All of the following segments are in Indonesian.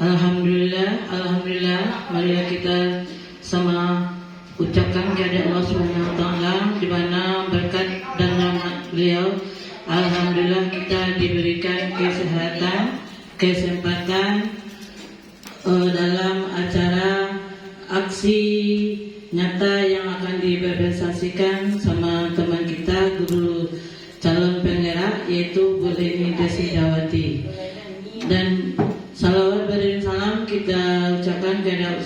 Alhamdulillah, marilah kita sama ucapkan kepada Allah Subhanahu wa taala di mana berkat dan rahmat beliau alhamdulillah kita diberikan kesehatan, kesempatan dalam acara aksi nyata yang akan direalisasikan sama teman kita guru calon penggerak yaitu Bu Leni Desridawati. Dan salawat dan salam kita ucapkan kepada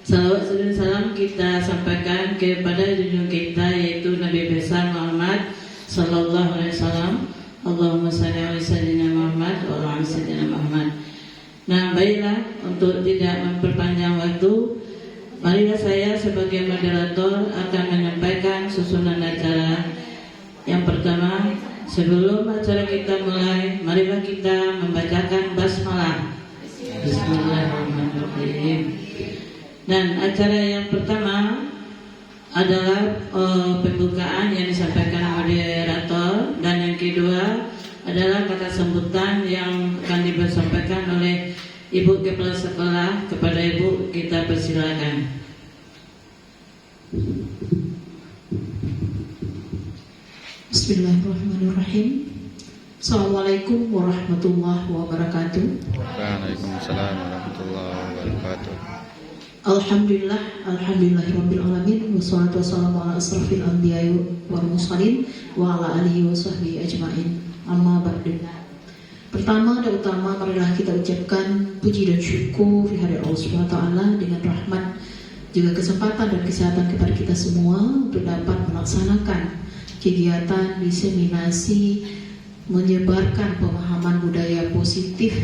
salawat dan salam kita sampaikan kepada junjungan kita yaitu Nabi besar Muhammad sallallahu alaihi wasallam. Allahumma shalli ala sayyidina Muhammad wa ala ali sayyidina Muhammad. Nah, baiklah, untuk tidak memperpanjang waktu, marilah saya sebagai moderator akan menyampaikan susunan acara. Yang pertama, sebelum acara kita mulai, marilah kita membacakan basmalah. Bismillahirrahmanirrahim. Dan acara yang pertama adalah pembukaan yang disampaikan moderator, dan yang kedua adalah kata sambutan yang akan disampaikan oleh Ibu Kepala Sekolah. Kepada Ibu kita persilakan. Bismillahirrahmanirrahim. Assalamualaikum warahmatullahi wabarakatuh. Waalaikumsalam warahmatullahi wabarakatuh. Alhamdulillahirabbil alamin wassalatu wassalamu ala asrofil anbiya'i wal mursalin wa ala alihi wa sahbihi ajmain. Amma ba'du. Pertama dan utama marilah kita ucapkan puji dan syukur di hari Allah Subhanahu wa taala dengan rahmat juga kesempatan dan kesehatan kepada kita semua untuk dapat melaksanakan kegiatan diseminasi menyebarkan pemahaman budaya positif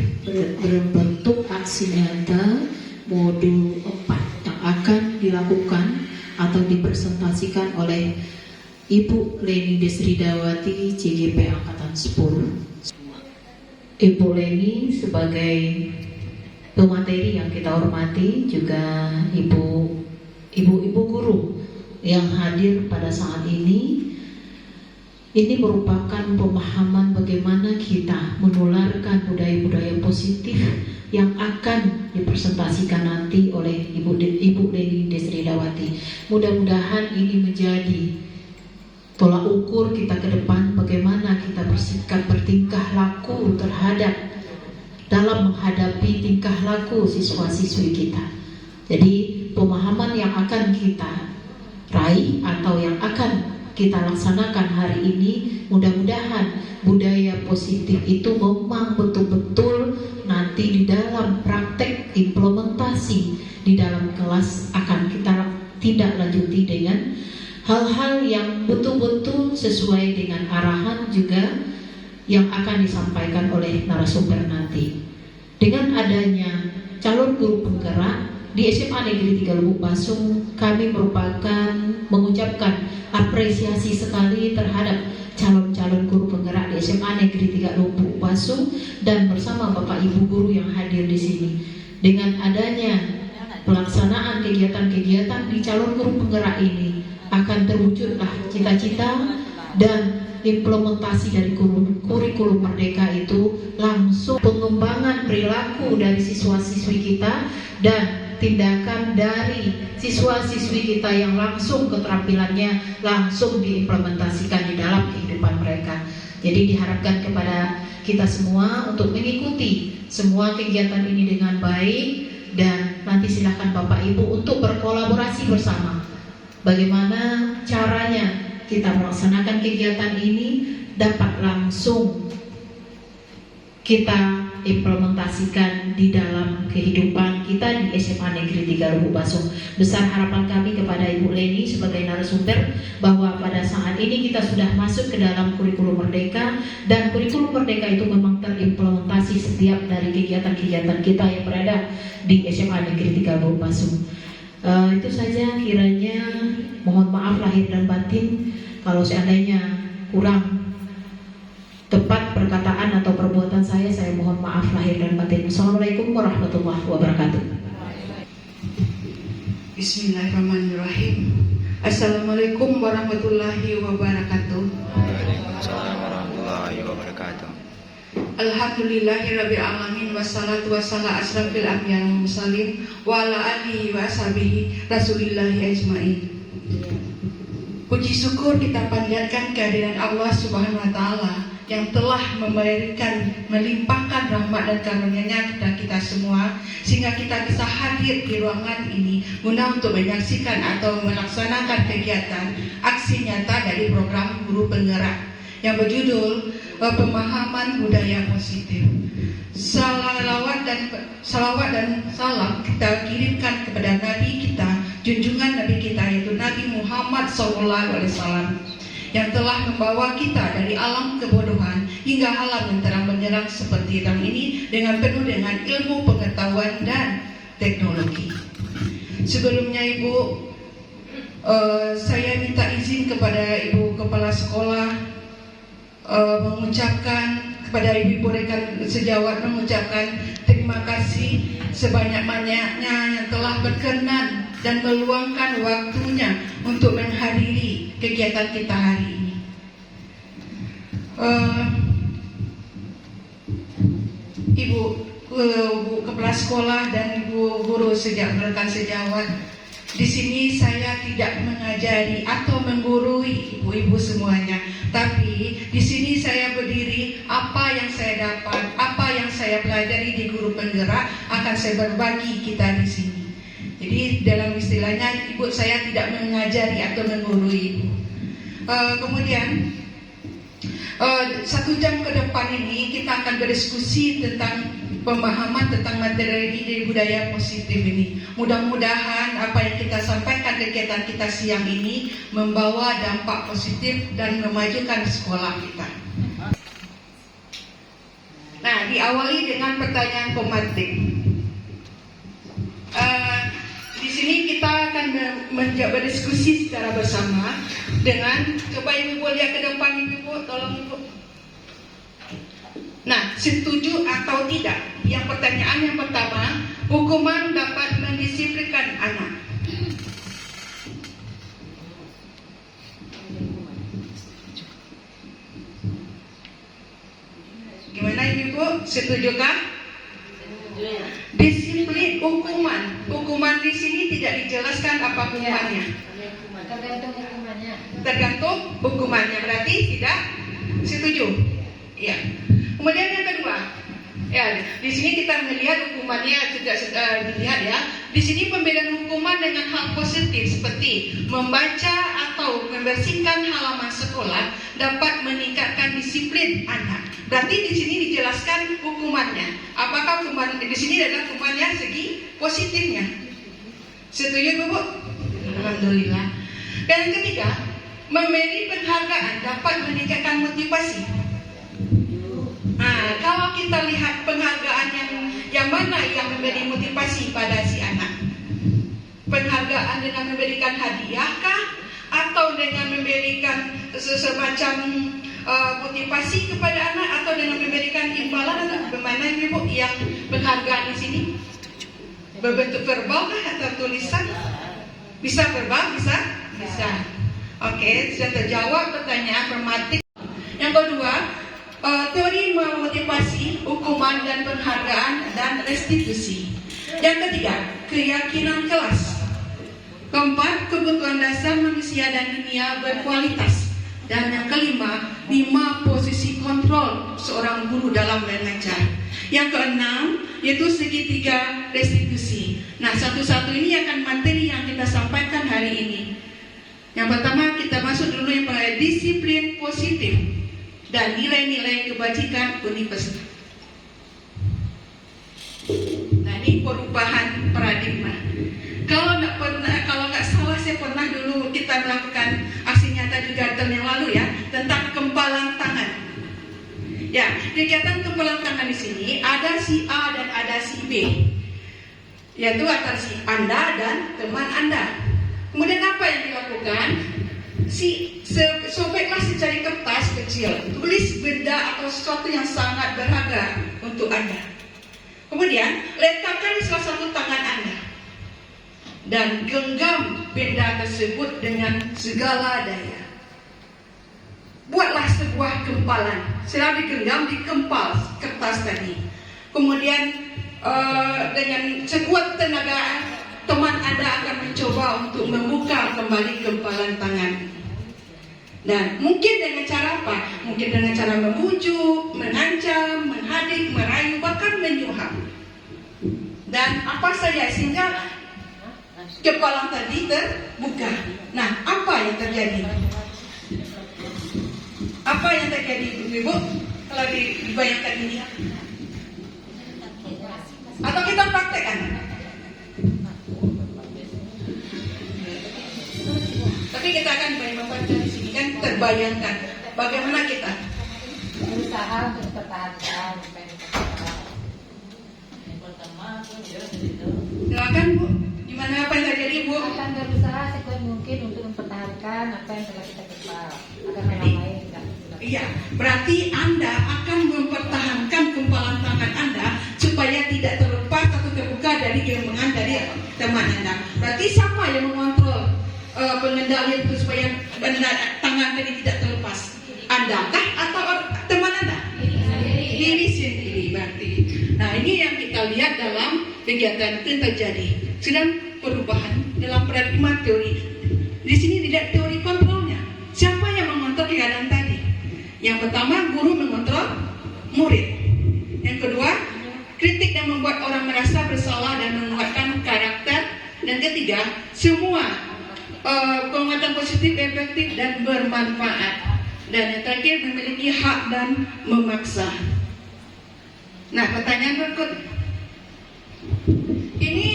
berbentuk aksi nyata modul 4 yang akan dilakukan atau dipresentasikan oleh Ibu Leni Desridawati CGP Angkatan 10. Ibu Leni sebagai pemateri yang kita hormati, juga ibu-ibu guru yang hadir pada saat ini merupakan pemahaman bagaimana kita menularkan budaya-budaya positif yang akan dipresentasikan nanti oleh Ibu Leni Desridawati. Mudah-mudahan ini menjadi tolak ukur kita ke depan bagaimana kita bersikap bertingkah laku terhadap dalam menghadapi tingkah laku siswa-siswi kita. Jadi pemahaman yang akan kita raih atau yang akan kita laksanakan hari ini, mudah-mudahan budaya positif itu memang betul-betul nanti di dalam praktek implementasi di dalam kelas akan kita tindak lanjuti dengan hal-hal yang betul-betul sesuai dengan arahan juga yang akan disampaikan oleh narasumber nanti. Dengan adanya calon guru penggerak di SMA Negeri 3 Lubuk Basung, kami mengucapkan apresiasi sekali terhadap calon-calon guru penggerak di SMA Negeri 3 Lubuk Basung dan bersama Bapak Ibu guru yang hadir di sini. Dengan adanya pelaksanaan kegiatan-kegiatan di calon guru penggerak ini akan terwujudlah cita-cita dan implementasi dari kurikulum Merdeka itu langsung pengembangan perilaku dari siswa-siswi kita dan tindakan dari siswa-siswi kita yang langsung keterampilannya langsung diimplementasikan di dalam kehidupan mereka. Jadi diharapkan kepada kita semua untuk mengikuti semua kegiatan ini dengan baik, dan nanti silakan Bapak Ibu untuk berkolaborasi bersama. Bagaimana caranya kita melaksanakan kegiatan ini dapat langsung kita implementasikan di dalam kehidupan kita di SMA Negeri 3 Lubuk Basung. Besar harapan kami kepada Ibu Leni sebagai narasumber bahwa pada saat ini kita sudah masuk ke dalam kurikulum Merdeka, dan kurikulum Merdeka itu memang terimplementasi setiap dari kegiatan-kegiatan kita yang berada di SMA Negeri 3 Lubuk Basung. Itu saja kiranya, mohon maaf lahir dan batin kalau seandainya kurang tepat perkataan atau perbuatan saya mohon maaf lahir dan batin. Assalamualaikum warahmatullahi wabarakatuh. Bismillahirrahmanirrahim. Assalamualaikum warahmatullahi wabarakatuh. Waalaikumsalam warahmatullahi wabarakatuh. Alhamdulillahirabbil alamin wassalatu wassalamu asrafil anbiya'i wal mursalin wa ala alihi wa ashabihi rasulillahi ajmain. Puji syukur kita panjatkan kehadiran Allah Subhanahu wa taala yang telah memberikan melimpahkan rahmat dan karunia-Nya kepada kita semua sehingga kita bisa hadir di ruangan ini guna untuk menyaksikan atau melaksanakan kegiatan aksi nyata dari program Guru Penggerak yang berjudul Pemahaman Budaya Positif. Salawat dan salam kita kirimkan kepada Nabi kita, junjungan Nabi kita yaitu Nabi Muhammad SAW yang telah membawa kita dari alam kebodohan hingga alam yang terang benderang seperti tahun ini dengan penuh dengan ilmu, pengetahuan dan teknologi. Sebelumnya Ibu, saya minta izin kepada Ibu Kepala Sekolah mengucapkan kepada ibu rekan sejawat mengucapkan terima kasih sebanyak-banyaknya yang telah berkenan dan meluangkan waktunya untuk menghadiri kegiatan kita hari ini. Ibu Kepala Sekolah dan Ibu Guru rekan sejawat, di sini saya tidak mengajari atau menggurui ibu-ibu semuanya, tapi di sini saya berdiri, apa yang saya dapat, apa yang saya pelajari di Guru Penggerak akan saya berbagi kita di sini. Jadi dalam istilahnya ibu saya tidak mengajari atau menggurui ibu. Kemudian 1 jam ke depan ini kita akan berdiskusi tentang pemahaman tentang materi dari budaya positif ini. Mudah-mudahan apa yang kita sampaikan kegiatan kita siang ini membawa dampak positif dan memajukan sekolah kita. Nah, diawali dengan pertanyaan pemantik. Di sini kita akan berdiskusi secara bersama dengan, coba ibu lihat ke depan ibu, tolong ibu. Nah, setuju atau tidak? Yang pertanyaan yang pertama, hukuman dapat mendisiplinkan anak. Gimana ini Bu? Setujukah? Disiplin hukuman. Hukuman di sini tidak dijelaskan apa hukumannya. Tergantung hukumannya. Tergantung hukumannya. Berarti tidak setuju. Ya. Kemudian yang kedua, ya di sini kita melihat hukumannya sudah dilihat ya. Di sini pembedaan hukuman dengan hal positif seperti membaca atau membersihkan halaman sekolah dapat meningkatkan disiplin anak. Berarti di sini dijelaskan hukumannya. Apakah hukuman di sini adalah hukumannya segi positifnya? Setuju Bu? Alhamdulillah. Dan yang ketiga, memberi penghargaan dapat meningkatkan motivasi. Nah, kalau kita lihat penghargaan yang mana yang memberi motivasi pada si anak? Penghargaan dengan memberikan hadiahkah? Atau dengan memberikan semacam motivasi kepada anak? Atau dengan memberikan imbalan? Atau bagaimana Ibu yang penghargaan di sini? Berbentuk verbal kah atau tulisan? Bisa verbal? Bisa? Bisa. Oke, sudah terjawab pertanyaan afirmatif. Yang kedua, teori memotivasi, hukuman dan penghargaan dan restitusi. Yang ketiga, keyakinan kelas. Keempat, kebutuhan dasar manusia dan dunia berkualitas. Dan yang kelima, 5 posisi kontrol seorang guru dalam mengajar. Yang keenam, yaitu segitiga restitusi. Nah, satu-satu ini akan materi yang kita sampaikan hari ini. Yang pertama, kita masuk dulu yang pada disiplin positif dan nilai-nilai kebajikan universitas. Nah, ini perubahan paradigma. Kalau nggak salah saya pernah dulu kita melakukan aksi nyata juga tahun yang lalu ya tentang kempalan tangan. Ya, kegiatan kempalan tangan di sini ada si A dan ada si B, yaitu antara si Anda dan teman Anda. Kemudian apa yang dilakukan? Sobeklah secari kertas kecil, tulis benda atau sesuatu yang sangat berharga untuk Anda. Kemudian letakkan di salah satu tangan Anda dan genggam benda tersebut dengan segala daya. Buatlah sebuah kempalan. Setelah digenggam, dikempal kertas tadi. Kemudian dengan sekuat tenaga, teman Anda akan mencoba untuk membuka kembali kempalan tangan. Dan mungkin dengan cara apa? Mungkin dengan cara membujuk, mengancam, menghadik, merayu, bahkan menyuap. Dan apa saja sehingga kempalan tadi terbuka. Nah, apa yang terjadi? Apa yang terjadi, Ibu? Kalau dibayangkan ini, atau kita praktekkan? Tapi kita akan membaca di sini kan terbayangkan bagaimana kita berusaha untuk mempertahankan apa yang dipertahankan. silakan Bu. Gimana apa yang terjadi Bu? Akan berusaha sekuat mungkin untuk mempertahankan apa yang telah kita kepal agar orang lain tidak. Iya, berarti Anda akan mempertahankan kempalan tangan Anda supaya tidak terlepas atau terbuka dari genggaman dari teman Anda. Berarti siapa yang mengontrol pengendalian itu supaya tangan tadi tidak terlepas? Anda kah atau teman Anda? Diri sendiri berarti. Nah, ini yang kita lihat dalam kegiatan itu terjadi. Sedang perubahan dalam paradigma teori. Di sini tidak teori kontrolnya. Siapa yang mengontrol keadaan tadi? Yang pertama, guru mengontrol murid. Yang kedua, kritik yang membuat orang merasa bersalah dan menguatkan karakter. Dan ketiga, semua penguatan positif, efektif, dan bermanfaat. Dan yang terakhir, memiliki hak dan memaksa. Nah, pertanyaan berikut. Ini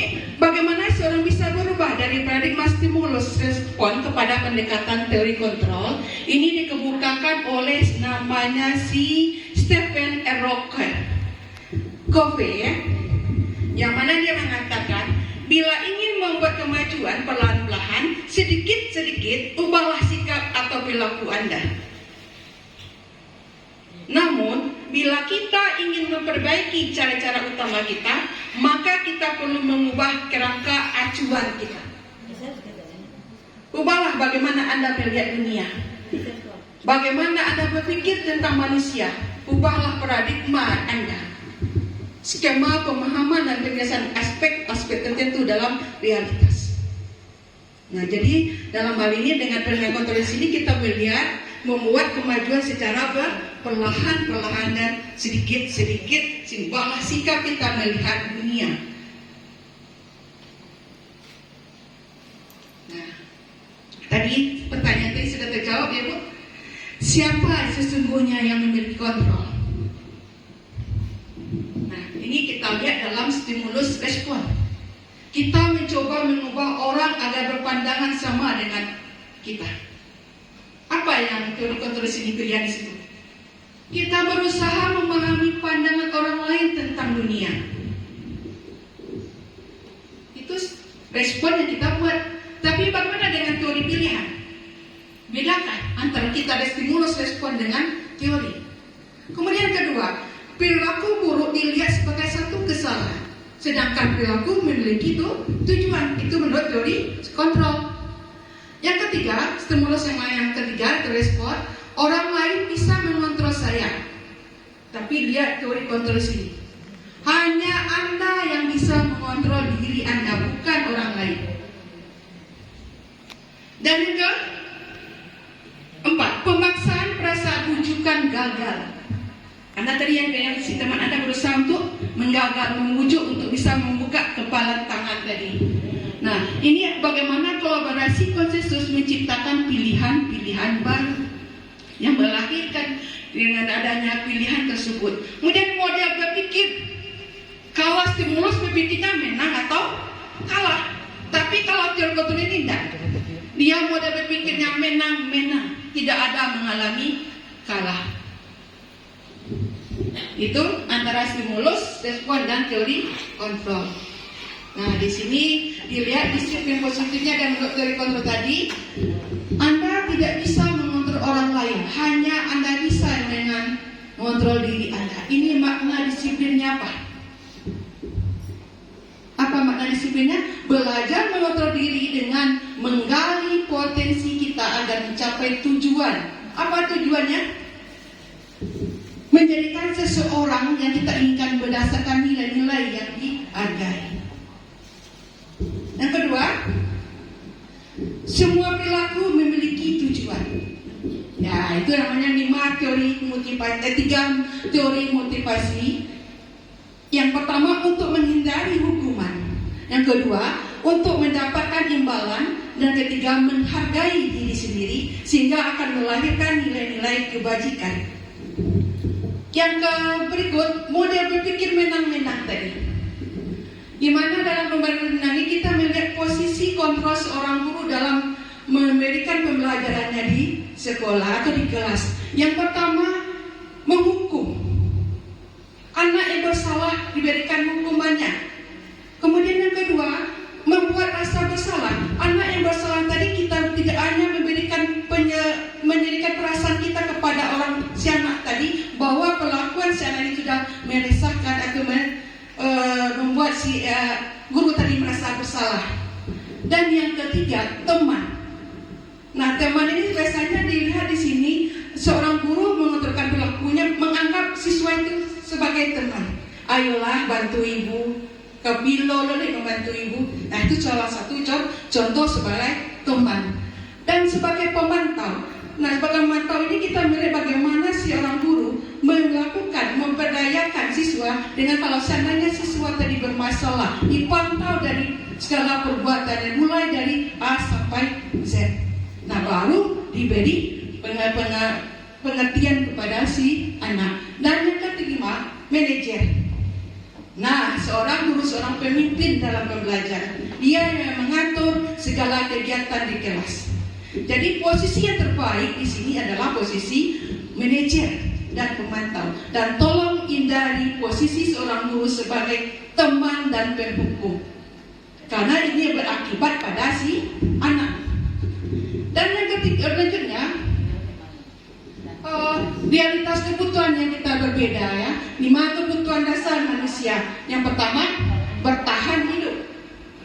bagaimana seorang bisa berubah dari paradigma stimulus respon kepada pendekatan teori kontrol. Ini dikemukakan oleh namanya si Stephen R. Covey, ya, yang mana dia mengatakan bila ingin membuat kemajuan perlahan-lahan, sedikit-sedikit ubahlah sikap atau perilaku Anda. Namun, bila kita ingin memperbaiki cara-cara utama kita, maka kita perlu mengubah kerangka acuan kita. Ubahlah bagaimana Anda melihat dunia, bagaimana Anda berpikir tentang manusia. Ubahlah paradigma Anda, skema pemahaman dan penjelasan aspek-aspek tertentu dalam realitas. Nah, jadi dalam hal ini dengan kontrol ini kita melihat membuat kemajuan secara perlahan-perlahan dan sedikit-sedikit, ubahlah sikap kita melihat dunia. Nah, tadi pertanyaan tadi sudah terjawab ya Bu. Siapa sesungguhnya yang memiliki kontrol? Nah, ini kita lihat dalam stimulus respon. Kita mencoba mengubah orang agar berpandangan sama dengan kita. Apa yang teori kontrol ini pilihan di situ? Kita berusaha memahami pandangan orang lain tentang dunia. Itu respon yang kita buat. Tapi bagaimana dengan teori pilihan? Bedakan antara kita ada stimulus respon dengan teori. Kemudian kedua, perilaku buruk dilihat sebagai satu kesalahan, sedangkan perilaku memiliki tujuan. Itu menurut teori kontrol. Yang ketiga, stimulus yang ketiga, respon. Orang lain bisa mengontrol saya. Tapi lihat teori kontrol sini. Hanya Anda yang bisa mengontrol diri Anda, bukan orang lain. Dan yang keempat, pemaksaan perasaan bujukan gagal. Anda tadi yang si teman Anda berusaha untuk membujuk untuk bisa membuka kempalan tangan tadi. Nah, ini bagaimana kolaborasi konsensus menciptakan pilihan-pilihan baru yang melahirkan dengan adanya pilihan tersebut. Kemudian model berpikir, kalau stimulus berpikirnya menang atau kalah. Tapi kalau teori kontrol ini tidak. Dia model berpikirnya menang-menang, tidak ada mengalami kalah. Itu antara stimulus, respon, dan teori kontrol. Nah, di sini dilihat disiplin positifnya dan menurut teori kontrol tadi, Anda tidak bisa mengontrol orang lain, hanya Anda bisa dengan mengontrol diri Anda. Ini makna disiplinnya apa? Apa makna disiplinnya? Belajar mengontrol diri dengan menggali potensi kita agar mencapai tujuan. Apa tujuannya? menjadikan seseorang yang kita inginkan berdasarkan nilai-nilai yang dihargai. Yang kedua, semua perilaku memiliki tujuan. Ya, itu namanya 3 teori motivasi. Yang pertama, untuk menghindari hukuman. Yang kedua, untuk mendapatkan imbalan. Dan ketiga, menghargai diri sendiri sehingga akan melahirkan nilai-nilai kebajikan. Yang berikut, model berpikir menang-menang tadi. Di mana dalam pembangunan ini kita melihat posisi kontrol seorang guru dalam memberikan pembelajarannya di sekolah atau di kelas. Yang pertama, menghukum. Anak yang bersalah diberikan hukumannya. Kemudian yang kedua, membuat rasa bersalah. Anak yang bersalah tadi kita tidak hanya menjadikan perasaan kita kepada orang si anak tadi bahwa perlakuan si anak ini sudah meresahkan atau membuat si guru tadi merasa bersalah. Dan yang ketiga, teman. Nah, teman ini biasanya dilihat di sini seorang guru mengaturkan perilakunya, menganggap siswa itu sebagai teman. Ayolah bantu ibu, kebilo nih membantu ibu. Nah, itu salah satu contoh sebagai teman. Dan sebagai pemantau. Nah, sebagai pemantau ini kita melihat bagaimana si orang guru memberdayakan siswa dengan kalau seandainya siswa tadi bermasalah, dipantau dari segala perbuatan, mulai dari A sampai Z. Nah, baru diberi pengertian kepada si anak. Dan yang kelima, manajer. Nah, seorang guru, seorang pemimpin dalam pembelajaran. Dia yang mengatur segala kegiatan di kelas. Jadi posisi yang terbaik di sini adalah posisi manajer dan pemantau. Dan tolong hindari posisi seorang guru sebagai teman dan penghukum. Karena ini berakibat pada si anak. Dan yang ketiga, selanjutnya, realitas kebutuhan yang kita berbeda ya. 5 kebutuhan dasar manusia. Yang pertama, bertahan hidup.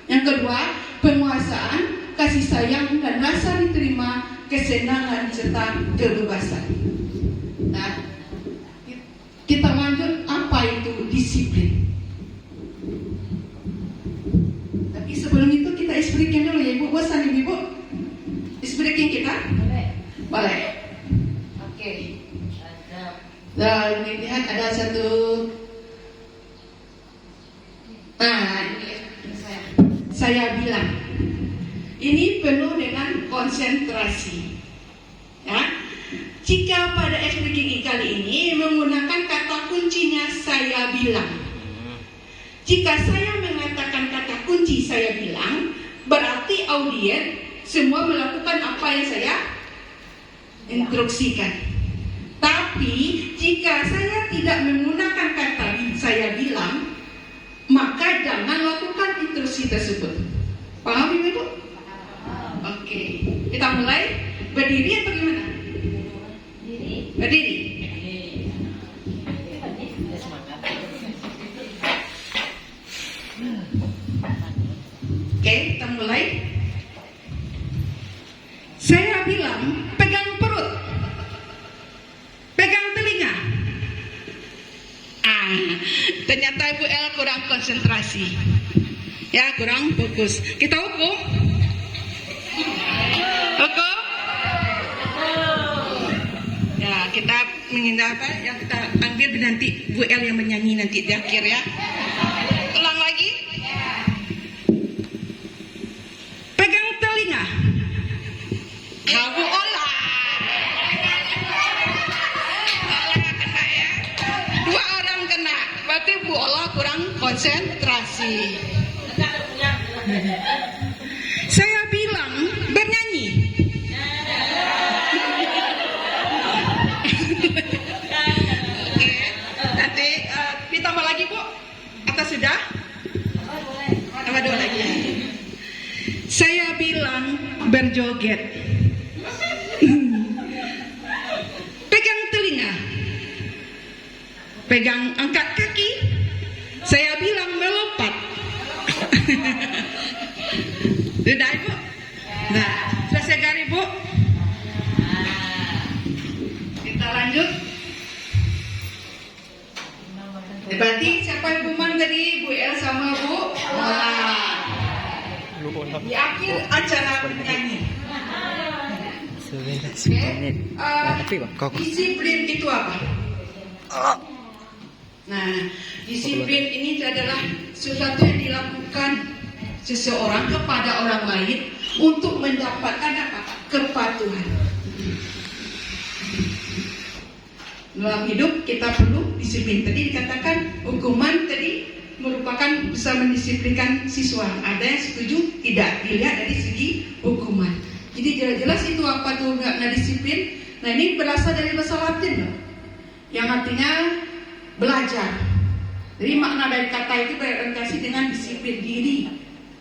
Yang kedua, penguasaan, kasih sayang dan rasa diterima, kesenangan serta kebebasan. Nah, kita lanjut, apa itu disiplin? Tapi sebelum itu kita ice breaking dulu ya Ibu. Bosan Ibu? Ice breaking kita? Boleh. Oke. Dan lihat ada satu. Nah, ini saya bilang ini penuh dengan konsentrasi. Ya. Jika pada speaking kali ini menggunakan kata kuncinya saya bilang. Jika saya mengatakan kata kunci saya bilang, berarti audiens semua melakukan apa yang saya instruksikan. Tapi jika saya tidak menggunakan kata saya bilang, maka jangan lakukan instruksi tersebut. Paham Ibu? Oke, kita mulai. Berdiri atau gimana? Berdiri. Oke, kita mulai. Saya bilang, pegang perut, pegang telinga. Ternyata Ibu El kurang konsentrasi, ya, kurang fokus. Kita hukum, hukum. Ya, kita menghindar apa? Yang kita ambil nanti Bu El yang menyanyi nanti di akhir ya. Ulang lagi. Pegang telinga. Kamu olah. Kena ya. 2 orang kena. Berarti Bu Ola kurang konsentrasi. Saya bilang bernyanyi. Oke. Nanti ditambah lagi Bu. Atau sudah? Tambah 2 lagi. Saya bilang berjoget. Pegang telinga. Pegang angkat kaki. Saya bilang melompat. Sudah Ibu? Nah, selesai gari Bu. Kita lanjut. Berarti siapa yang hukuman tadi? Bu El sama Bu? Wah. Di akhir acara bernyanyi. Disiplin itu apa? Nah, disiplin ini adalah sesuatu yang dilakukan seseorang kepada orang lain untuk mendapatkan apa? Kepatuhan. Dalam hidup kita perlu disiplin. Tadi dikatakan hukuman tadi merupakan bisa mendisiplinkan siswa. Ada yang setuju? Tidak. Dilihat dari segi hukuman. Jadi jelas itu apa tuh nggak disiplin. Nah ini berasal dari bahasa Latin loh, yang artinya belajar. Jadi makna dari kata itu berorientasi dengan disiplin diri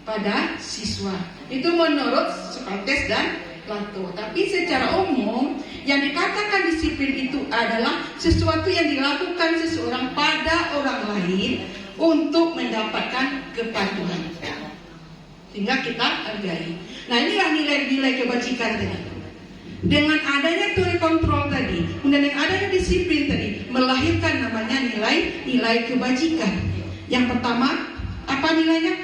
pada siswa. Itu menurut Socrates dan Plato. Tapi secara umum yang dikatakan disiplin itu adalah sesuatu yang dilakukan seseorang pada orang lain untuk mendapatkan kepatuhan, sehingga kita hargai. Nah inilah nilai-nilai kebajikan tadi. Dengan adanya teori kontrol tadi, kemudian dengan adanya disiplin tadi, melahirkan namanya nilai kebajikan. Yang pertama, apa nilainya?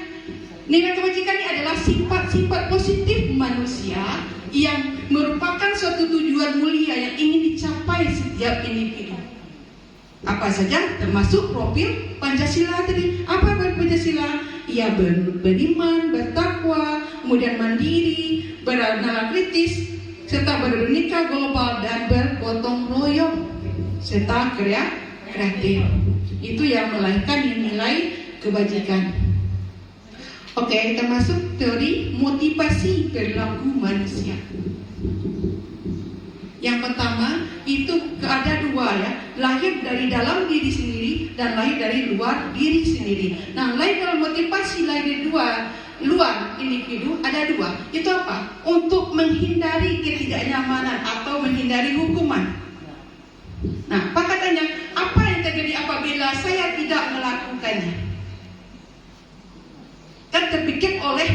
Nilai kebajikan ini adalah sifat-sifat positif manusia yang merupakan suatu tujuan mulia yang ingin dicapai setiap individu. Apa saja? Termasuk profil Pancasila tadi. Apa Pancasila? Ia beriman, bertakwa, kemudian mandiri, bernalar kritis, serta bernikah global dan bergotong royong, serta kreatif. Itu yang melahirkan nilai kebajikan. Oke, termasuk teori motivasi perilaku manusia. Yang pertama itu ada dua ya, lahir dari dalam diri sendiri dan lahir dari luar diri sendiri. Nah, lahir dalam motivasi lahir dari luar individu ada dua. Itu apa? Untuk menghindari ketidaknyamanan atau menghindari hukuman. Nah, apa katanya? Apa yang terjadi apabila saya tidak melakukannya? Kan terpikir oleh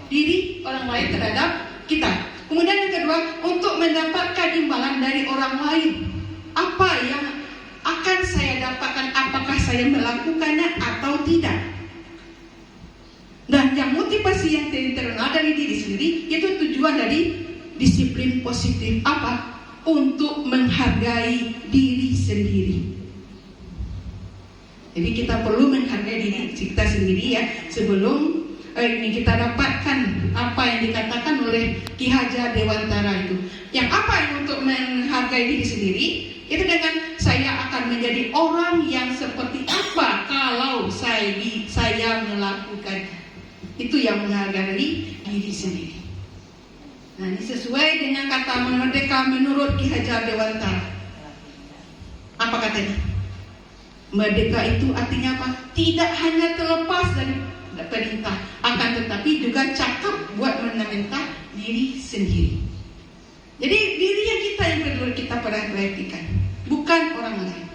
diri orang lain terhadap kita. Kemudian yang kedua, untuk mendapatkan imbalan dari orang lain. Apa yang akan saya dapatkan? Apakah saya melakukannya atau tidak? Dan yang motivasi yang terkenal dari diri sendiri, itu tujuan dari disiplin positif. Apa? Untuk menghargai diri sendiri. Jadi kita perlu menghargai diri kita sendiri ya, sebelum ini kita dapatkan apa yang dikatakan oleh Ki Hajar Dewantara itu. Yang apa yang untuk menghargai diri sendiri? Itu dengan saya akan menjadi orang yang seperti apa kalau saya melakukannya. Itu yang menghargai diri sendiri. Nah, ini sesuai dengan kata merdeka menurut Ki Hajar Dewantara. Apa katanya? Merdeka itu artinya apa? Tidak hanya terlepas dari perintah, akan tetapi juga cakap buat menentang diri sendiri. Jadi diri yang kita yang perlu kita perhatikan, bukan orang lain.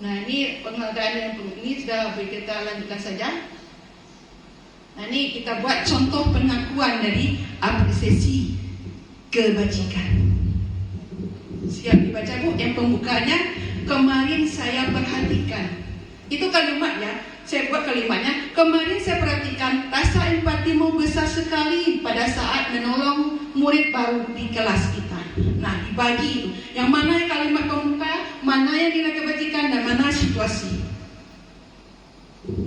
Nah, ini penghargaan yang ini sudah kita lanjutkan saja. Nah, ini kita buat contoh pengakuan dari apresiasi kebajikan. Siap dibaca Bu, yang pembukanya kemarin saya perhatikan. Itu kalimat ya, saya buat kalimatnya. Kemarin saya perhatikan rasa empatimu besar sekali pada saat menolong murid baru di kelas kita. Nah, dibagi itu. Yang mana yang kalimat pembuka, mana yang nilai kebajikan, dan mana situasi.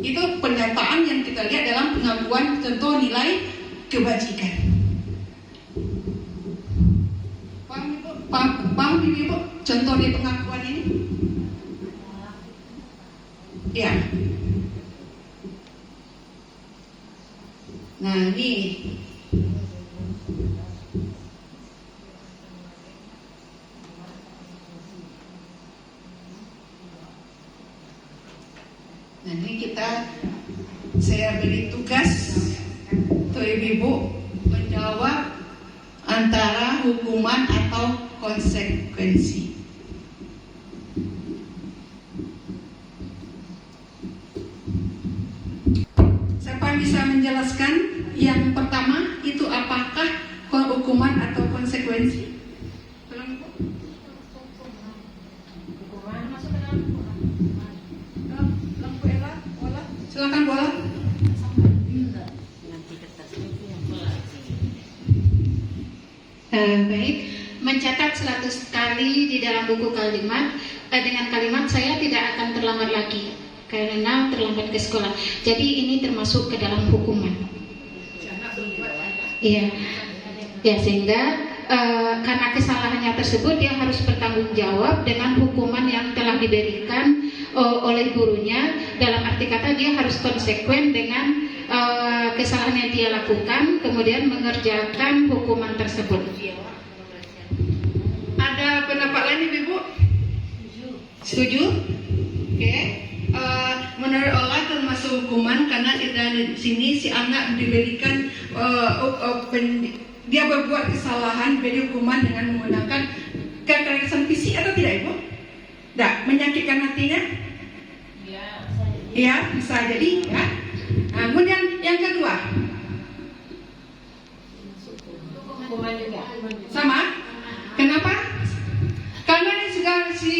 Itu pernyataan yang kita lihat dalam pengakuan contoh nilai kebajikan. Paham Ibu contoh di pengakuan ini? Ya. Nah, ini saya beri tugas untuk ibu-ibu menjawab antara hukuman atau konsekuensi. Siapa yang bisa menjelaskan yang pertama itu apakah hukuman atau konsekuensi? Tolong Ibu. Baik, mencatat 100 kali di dalam buku kalimat dengan kalimat saya tidak akan terlambat lagi karena terlambat ke sekolah. Jadi ini termasuk ke dalam hukuman. Iya, ya sehingga karena kesalahannya tersebut dia harus bertanggung jawab dengan hukuman yang telah diberikan oleh gurunya. Dalam arti kata dia harus konsekuen dengan kesalahan yang dia lakukan, kemudian mengerjakan hukuman tersebut. Ada pendapat lain Ibu? Setuju? Oke. Menurut Allah termasuk hukuman karena di sini si anak diberikan dia berbuat kesalahan, beri hukuman dengan menggunakan kekerasan fisik atau tidak Ibu? Tidak, menyakitkan hatinya? Iya, bisa jadi ya. Nah, kemudian yang kedua, Hukuman juga. sama? Kenapa? Karena sudah si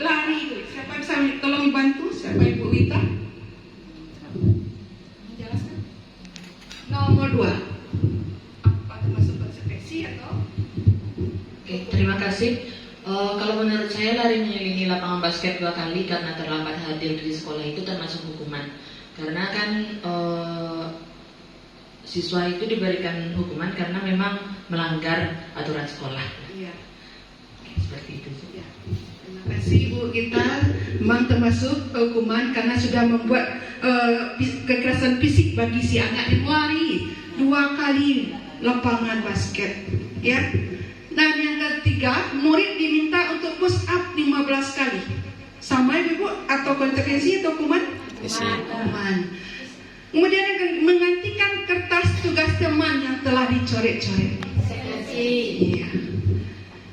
lari itu. Siapa bisa tolong bantu? Siapa Ibu Wita? Jelaskan. Nomor 2. Apa termasuk konsekuensi atau? Oke, terima kasih. Kalau menurut saya lari mengelilingi lapangan basket 2 kali karena terlambat hadir di sekolah itu termasuk hukuman. Karena kan siswa itu diberikan hukuman karena memang melanggar aturan sekolah. Iya. Seperti itu. Ya. Terima kasih Bu Gita. Memang termasuk hukuman karena sudah membuat kekerasan fisik bagi si anak dilari 2 kali lapangan basket. Ya. Dan yang ketiga, murid diminta untuk push up 15 kali. Sama Ibu atau konsekuensi atau hukuman? Hukuman. Kemudian yang menggantikan kertas tugas teman yang telah dicoret-coret. Iya.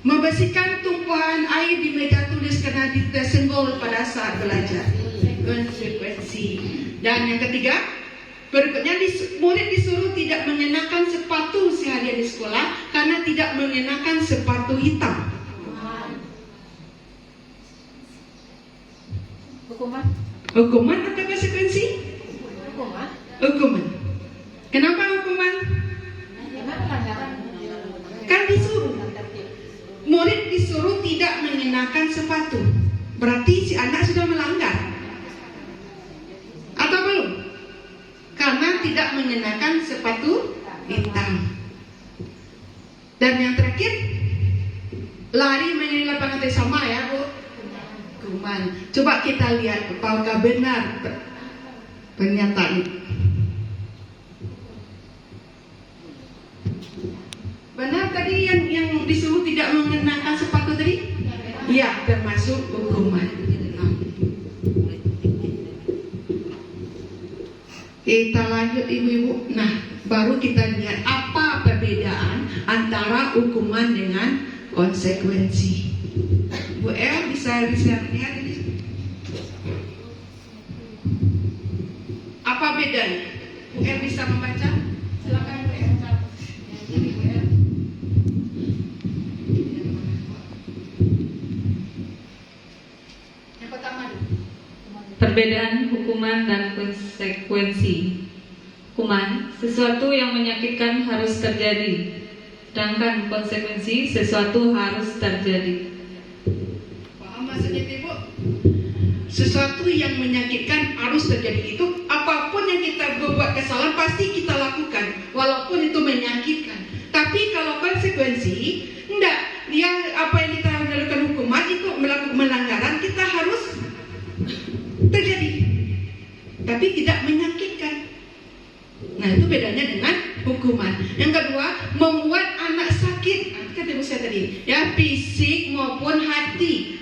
Membersihkan tumpahan air di meja tulis karena tersenggol pada saat belajar. Konsekuensi. Dan yang ketiga, berikutnya murid disuruh tidak mengenakan sepatu seharian di sekolah karena tidak mengenakan sepatu hitam. Hukuman. Hukuman atau konsekuensi? Hukuman. Hukuman. Kenapa hukuman? Karena pelanggaran. Kan disuruh. Murid disuruh tidak mengenakan sepatu. Berarti si anak sudah melanggar. Atau belum? Karena tidak mengenakan sepatu hitam. Dan yang terakhir, lari mengelilingi lapangan sama ya Bu. Hukuman. Coba kita lihat apakah benar pernyataan itu. Benar tadi yang disuruh tidak mengenakan sepatu tadi? Iya, termasuk hukuman. Kita lanjut ibu-ibu. Nah, baru kita lihat apa perbedaan antara hukuman dengan konsekuensi. Bu El bisa lihat ini. Apa bedanya? Bu El bisa membaca? Silakan Bu El. Ini Bu El. Yang pertama dulu. Perbedaan hukuman dan konsekuensi. Hukuman, sesuatu yang menyakitkan harus terjadi. Sedangkan konsekuensi, sesuatu harus terjadi. Paham maksudnya Ibu? Sesuatu yang menyakitkan harus terjadi itu apapun yang kita berbuat kesalahan pasti kita lakukan walaupun itu menyakitkan. Tapi kalau konsekuensi enggak, dia apa yang kita lakukan hukuman itu melakukan melanggaran kita harus terjadi tapi tidak menyakitkan. Nah itu bedanya dengan hukuman. Yang kedua, membuat anak sakit, kata ibu saya tadi, ya fisik maupun hati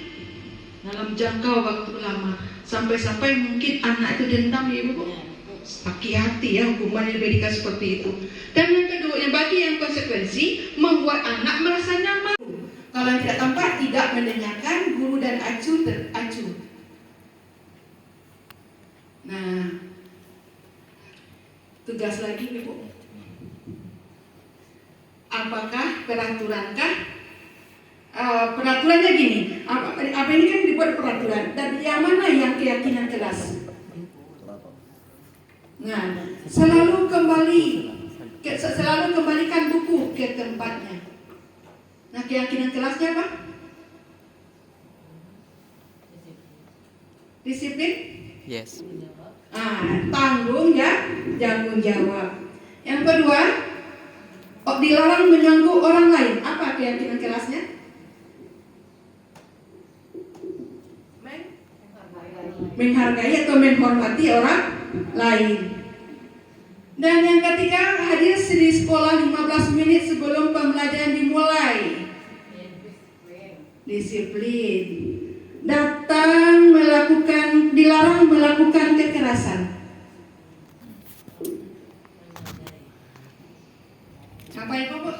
dalam jangka waktu lama sampai-sampai mungkin anak itu dendam ya ibu, sakit hati ya hukuman yang diberikan seperti itu. Dan yang kedua, yang bagi yang konsekuensi, membuat anak merasa nyaman. Kalau tidak tampak tidak mendengarkan guru dan acuh teracuh. Nah, tugas lagi ibu. Apakah peraturankah? Peraturannya gini. Apa ini kan dibuat peraturan. Dan yang mana yang keyakinan keras? Nah, selalu kembalikan buku ke tempatnya. Nah, keyakinan kelasnya apa? Disiplin? Yes. Tanggung jawab. Yang kedua, dilarang mengganggu orang lain. Apa keyakinan kelasnya? Menghargai atau menghormati orang lain. Dan yang ketiga, hadir di sekolah 15 menit sebelum pembelajaran dimulai. Disiplin. Dilarang melakukan kekerasan. Apa itu, Bu?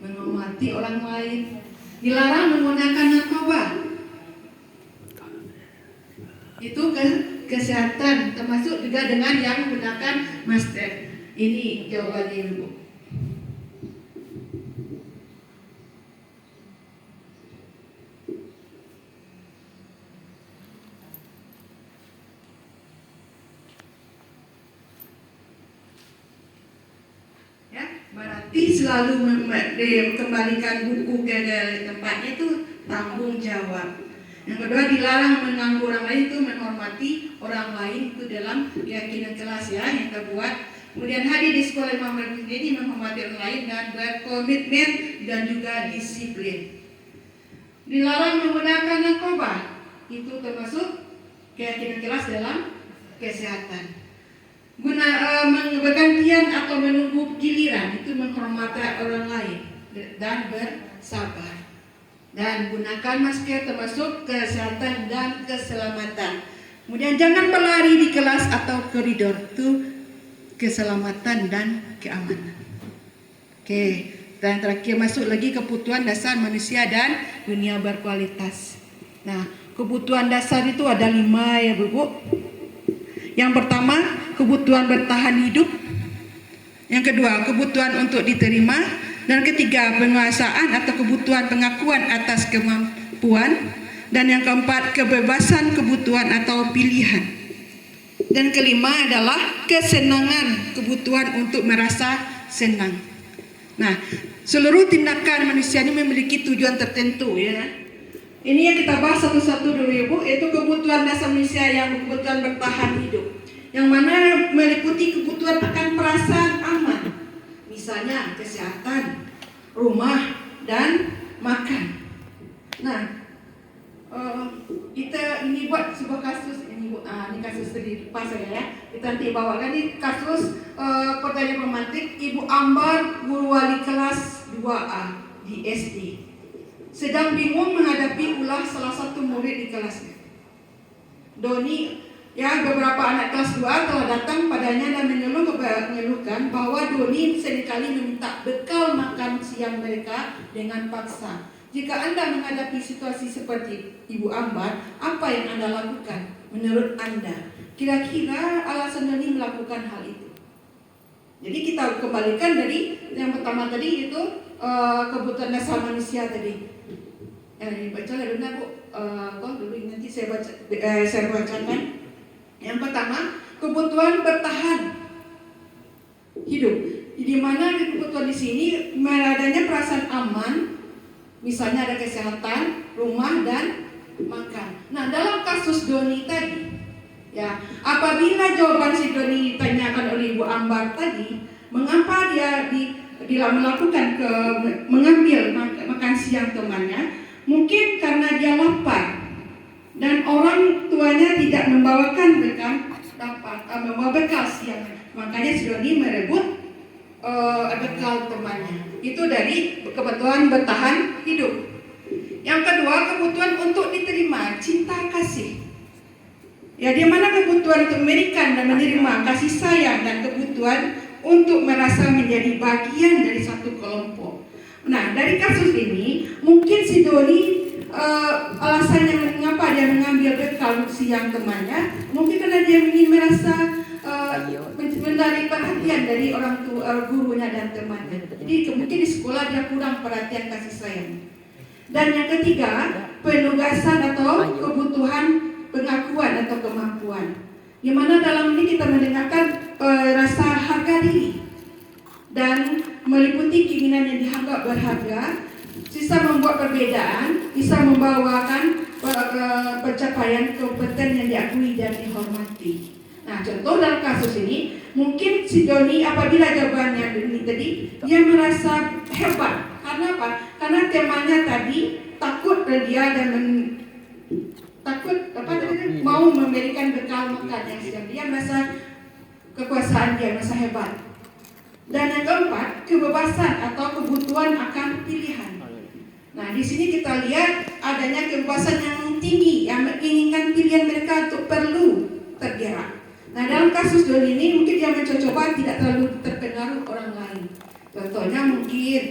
Menghormati orang lain. Dilarang menggunakan narkoba. Itu kesehatan, termasuk juga dengan yang menggunakan masker. Ini jawabannya, Ibu. Berarti selalu kembalikan buku ke tempatnya itu tanggung jawab. Yang kedua, dilarang mengganggu orang lain, itu menghormati orang lain, itu dalam keyakinan kelas ya yang kita buat. Kemudian hadir di sekolah 15 menit ini menghormati orang lain dan berkomitmen dan juga disiplin. Dilarang menggunakan narkoba, itu termasuk keyakinan kelas dalam kesehatan. Bergantian atau menunggu giliran, itu menghormati orang lain dan bersabar. Dan gunakan masker, termasuk kesehatan dan keselamatan. Kemudian jangan berlari di kelas atau koridor, itu keselamatan dan keamanan. Oke, dan terakhir masuk lagi kebutuhan dasar manusia dan dunia berkualitas. Nah, kebutuhan dasar itu ada 5 ya Bu. Yang pertama, kebutuhan bertahan hidup. Yang kedua, kebutuhan untuk diterima. Dan ketiga, penguasaan atau kebutuhan pengakuan atas kemampuan. Dan yang keempat, kebebasan kebutuhan atau pilihan. Dan kelima adalah kesenangan, kebutuhan untuk merasa senang. Nah, seluruh tindakan manusia ini memiliki tujuan tertentu ya. Ini yang kita bahas satu-satu dulu ya Bu, yaitu kebutuhan dasar manusia yang kebutuhan bertahan hidup. Yang mana meliputi kebutuhan akan perasaan aman. Misalnya kesehatan, rumah, dan makan. Nah, kita ini buat sebuah kasus ini Bu. Ini kasus di pasar ya. Kita nanti bawakan ini kasus pertanyaan pemantik Ibu Ambar, guru wali kelas 2A di SD. Sedang bingung menghadapi ulah salah satu murid di kelasnya. Doni, ya beberapa anak kelas 2 telah datang padanya dan mengeluhkan bahwa Doni seringkali meminta bekal makan siang mereka dengan paksa. Jika Anda menghadapi situasi seperti Ibu Ambar, apa yang Anda lakukan? Menurut Anda, kira-kira alasan Doni melakukan hal itu? Jadi kita kembalikan dari yang pertama tadi itu kebutuhan dasar manusia tadi. Baca lah Bu. Dulu nanti saya bacakan. Yang pertama, kebutuhan bertahan hidup. Di mana kebutuhan di sini adanya perasaan aman, misalnya ada kesehatan, rumah dan makan. Nah, dalam kasus Doni tadi, ya, apabila jawaban si Doni ditanyakan oleh Ibu Ambar tadi, mengapa dia melakukan mengambil makan siang temannya? Mungkin karena dia lapar dan orang tuanya tidak membawakan bekal siang. Makanya si Doni merebut bekal temannya. Itu dari kebutuhan bertahan hidup. Yang kedua, kebutuhan untuk diterima, cinta kasih. Ya, di mana kebutuhan untuk memberikan dan menerima kasih sayang dan kebutuhan untuk merasa menjadi bagian dari satu kelompok. Nah, dari kasus ini mungkin si Doni alasannya mengapa dia mengambil bekal siang temannya, mungkin karena dia ingin merasa mencari perhatian dari orang tua, gurunya dan temannya. Jadi mungkin di sekolah dia kurang perhatian kasih sayang. Dan yang ketiga, penugasan atau kebutuhan pengakuan atau kemampuan. Di mana dalam ini kita mendengarkan rasa harga diri dan meliputi keinginan yang dianggap berharga, bisa membuat perbedaan, bisa membawakan pencapaian kompeten yang diakui dan dihormati. Nah, contoh dalam kasus ini, mungkin si Doni apabila jawabannya ini tadi, dia merasa hebat. Karena apa? Karena temanya tadi takut dia dan mau memberikan bekal makan yang siap. Dia merasa kekuasaan, dia merasa hebat. Dan yang keempat, kebebasan atau kebutuhan akan pilihan. Nah, di sini kita lihat adanya kebebasan yang tinggi yang menginginkan pilihan mereka untuk perlu tergerak. Nah, dalam kasus Doni ini mungkin dia mencoba tidak terlalu terpengaruh orang lain. Contohnya mungkin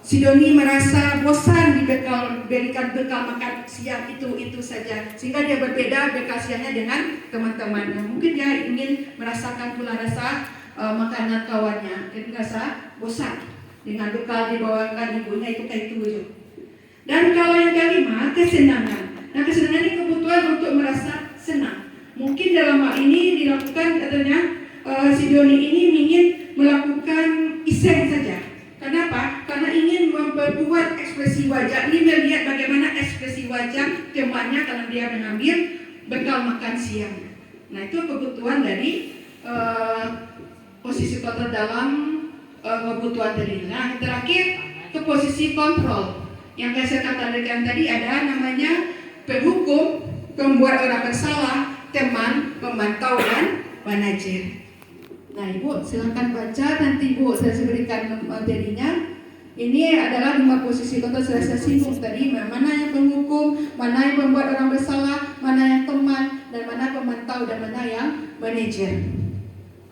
si Doni merasa bosan diberikan bekal makan siang itu saja, sehingga dia berbeda bekal siangnya dengan teman-temannya. Mungkin dia ingin merasakan pula rasa makanan kawannya, dia merasa bosan dengan bekal dibawakan ibunya itu kayak itu aja. Dan kalau yang kelima, kesenangan. Nah, kesenangan ini kebutuhan untuk merasa senang. Mungkin dalam hal ini dilakukan katanya si Doni ini ingin melakukan iseng saja. Kenapa? Karena ingin membuat ekspresi wajah. Ini melihat bagaimana ekspresi wajah temannya kalau dia mengambil bekal makan siang. Nah, itu kebutuhan dari posisi kontrol dalam kebutuhan tadi. Nah, terakhir ke posisi kontrol. Yang saya katakan tadi ada namanya penghukum, pembuat orang bersalah, teman, pemantau, dan manajer. Nah, Ibu silakan baca, nanti Ibu saya berikan materinya. Ini adalah 5 posisi kontrol saya singgung tadi, mana yang penghukum, mana yang membuat orang bersalah, mana yang teman, dan mana pemantau, dan mana yang manajer.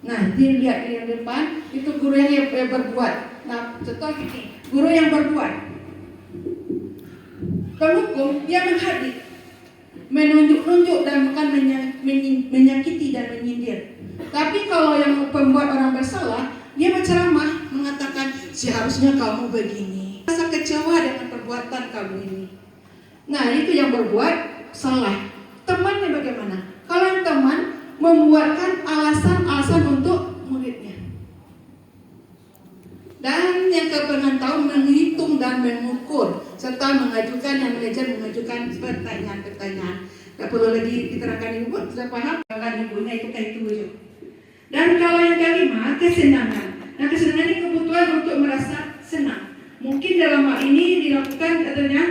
Nah, dilihat di yang depan, itu guru yang berbuat. Nah, contoh ini, guru yang berbuat. Penghukum, dia menghadir, menunjuk-nunjuk dan bahkan menyakiti dan menyindir. Tapi kalau yang pembuat orang bersalah, dia berceramah mengatakan seharusnya kamu begini. Rasa kecewa dengan perbuatan kamu ini. Nah, itu yang berbuat salah. Temannya bagaimana? Kalau yang teman membuatkan alasan-alasan untuk muridnya. Dan yang kepengetahuan menghitung dan mengukur serta mengajukan yang manajer mengajukan pertanyaan-pertanyaan. Tak perlu lagi diterangkan Ibu, sudah paham? Kan ibunya itu kayak itu aja. Dan kalau yang kelima, kesenangan. Nah, kesenangan ini kebutuhan untuk merasa senang. Mungkin dalam hal ini dilakukan katanya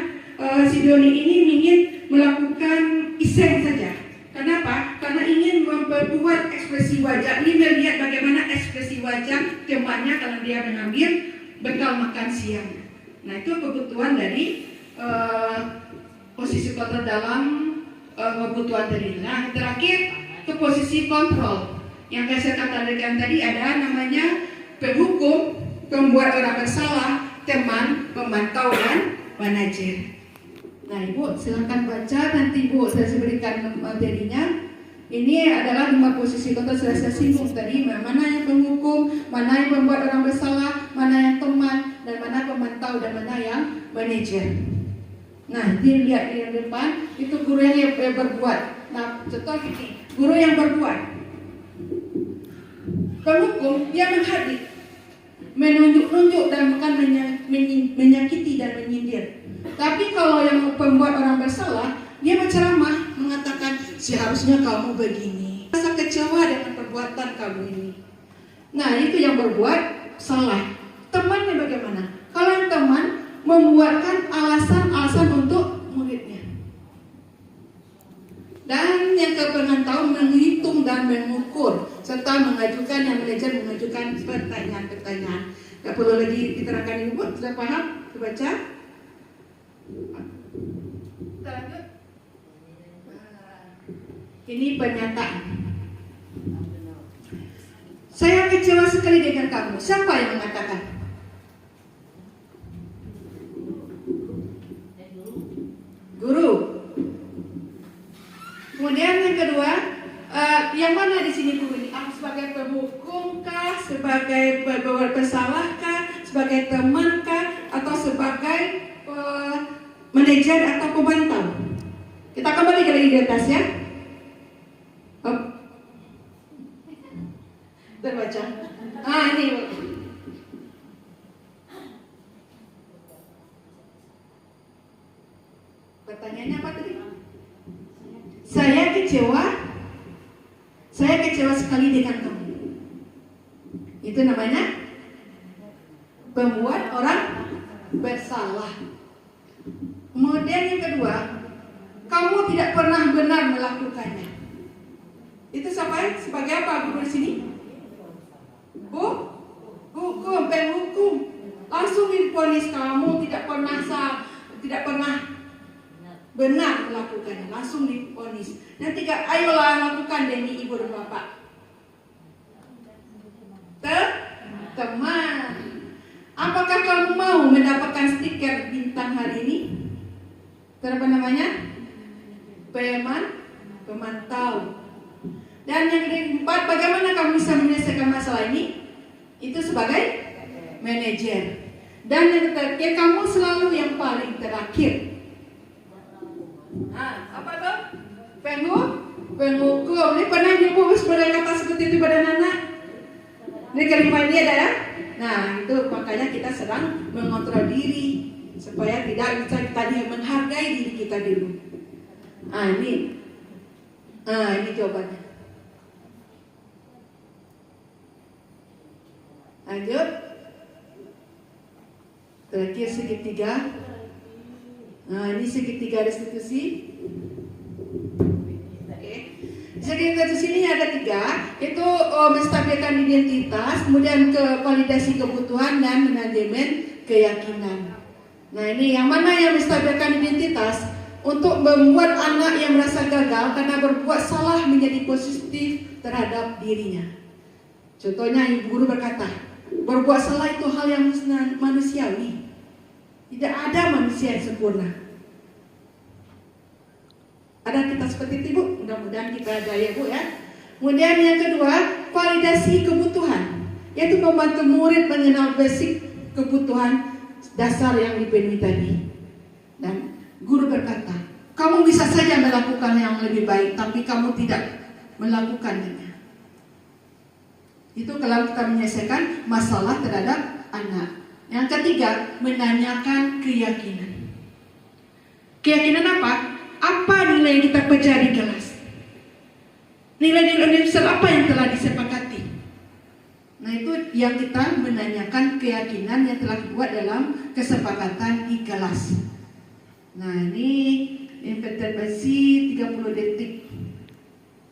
si Doni ini ingin melakukan iseng saja. Kenapa? Karena ingin membuat ekspresi wajah. Ini melihat bagaimana ekspresi wajah temannya kalau dia mengambil bekal makan siang. Nah, itu kebutuhan dari posisi kontrol dalam kebutuhan tadi. Nah, terakhir ke posisi kontrol. Yang saya katakan tadi ada namanya penghukum, pembuat orang bersalah, teman, pemantau, dan manajer. Nah, Ibu silakan baca, nanti Ibu saya berikan materinya. Ini adalah 5 posisi kontrol saya singgung tadi, mana yang penghukum, mana yang membuat orang bersalah, mana yang teman, dan mana pemantau, dan mana yang manajer. Nah, dilihat di yang depan, itu guru yang berbuat. Nah, contoh ini, guru yang berbuat. Penghukum, dia menghadir, menunjuk-nunjuk dan bahkan menyakiti dan menyindir. Tapi kalau yang pembuat orang bersalah, dia berceramah mengatakan seharusnya kamu begini. Rasa kecewa dengan perbuatan kamu ini. Nah, itu yang berbuat salah. Temannya bagaimana? Kalau yang teman membuatkan alasan-alasan untuk muridnya. Dan yang kepengetahuan menghitung dan mengukur serta mengajukan yang manajer mengajukan pertanyaan-pertanyaan. Tak perlu lagi diterangkan Ibu, sudah paham? Baca. Kita lanjut. Ini pernyataan. Saya kecewa sekali dengan kamu. Siapa yang mengatakan? Guru. Kemudian yang kedua, yang mana di sini guru ini? Sebagai penghukum kah, sebagai pembuat bersalah kah, sebagai teman kah, atau sebagai manajer atau pemantau? Kita kembali ke di atas ya. Terbaca. Ini Pertanyaannya apa tadi? Saya kecewa sekali dengan kamu. Itu namanya membuat orang bersalah. Kemudian yang kedua, kamu tidak pernah benar melakukannya. Itu sebagai apa guru di sini? Hukum, penghukum. Langsung divonis kamu tidak pernah benar melakukannya, langsung divonis. Dan tiga, ayolah lakukan demi ibu dan bapak. Teman, apakah kamu mau mendapatkan stiker bintang hari ini? Apa namanya? Pemantau. Dan yang keempat, bagaimana kamu bisa menyelesaikan masalah ini? Itu sebagai manajer. Dan yang terakhir, kamu selalu yang paling terakhir. Apa tuh? Penghukum. Ini pernah ibu sebenarnya kata seperti itu pada anak? Ini kalimat ini ada ya? Nah, itu makanya kita sedang mengontrol diri supaya tidak bisa tadi menghargai diri kita dulu. Ini jawabannya. Lanjut. Terakhir segitiga. Ini segitiga restitusi. Segitiga restitusi ini ada 3, yaitu menstabilkan identitas, kemudian validasi kebutuhan dan manajemen keyakinan. Nah, ini yang mana yang menstabilkan identitas? Untuk membuat anak yang merasa gagal karena berbuat salah menjadi positif terhadap dirinya. Contohnya ibu guru berkata, berbuat salah itu hal yang manusiawi. Tidak ada manusia yang sempurna. Ada kita seperti itu, Bu? Mudah-mudahan kita ada ya, Bu ya. Kemudian yang kedua, validasi kebutuhan, yaitu membantu murid mengenal basic kebutuhan dasar yang dipenuhi tadi. Dan guru berkata, kamu bisa saja melakukan yang lebih baik, tapi kamu tidak melakukannya. Itu kalau kita menyelesaikan masalah terhadap anak. Yang ketiga, menanyakan keyakinan. Keyakinan apa? Apa nilai yang kita pelajari di kelas? Nilai-nilai universal apa yang telah disepakati? Nah, itu yang kita menanyakan keyakinan yang telah dibuat dalam kesepakatan di kelas. Nah, ini interpretasi 30 detik.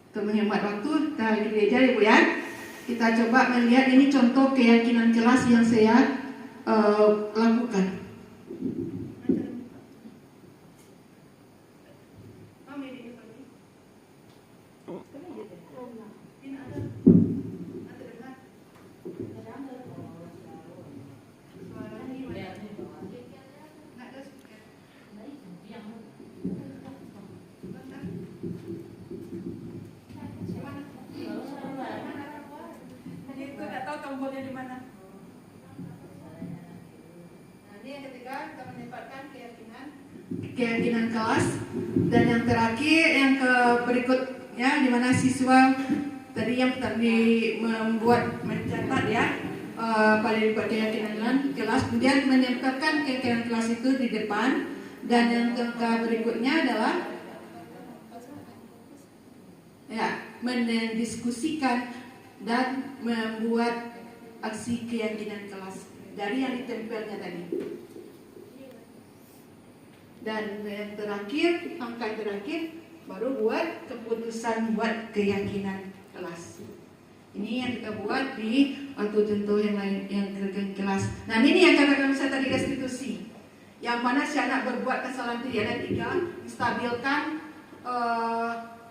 Untuk menghemat waktu, kita belajar ya, Bu ya. Kita coba melihat ini contoh keyakinan kelas yang saya lakukan. Tombolnya di mana? Nah, ini yang ketiga kita menempatkan keyakinan kelas, dan yang terakhir yang berikutnya di mana siswa tadi yang mencatat ya pada keyakinan kelas, kemudian menempatkan keyakinan kelas itu di depan, dan yang berikutnya adalah mendiskusikan dan membuat aksi keyakinan kelas dari yang ditempelnya tadi. Dan yang terakhir, angka terakhir baru buat keputusan buat keyakinan kelas. Ini yang kita buat di waktu contoh yang lain yang kelas. Nah, ini yang katakan saya tadi restitusi. Yang mana si anak berbuat kesalahan itu ada 3, menstabilkan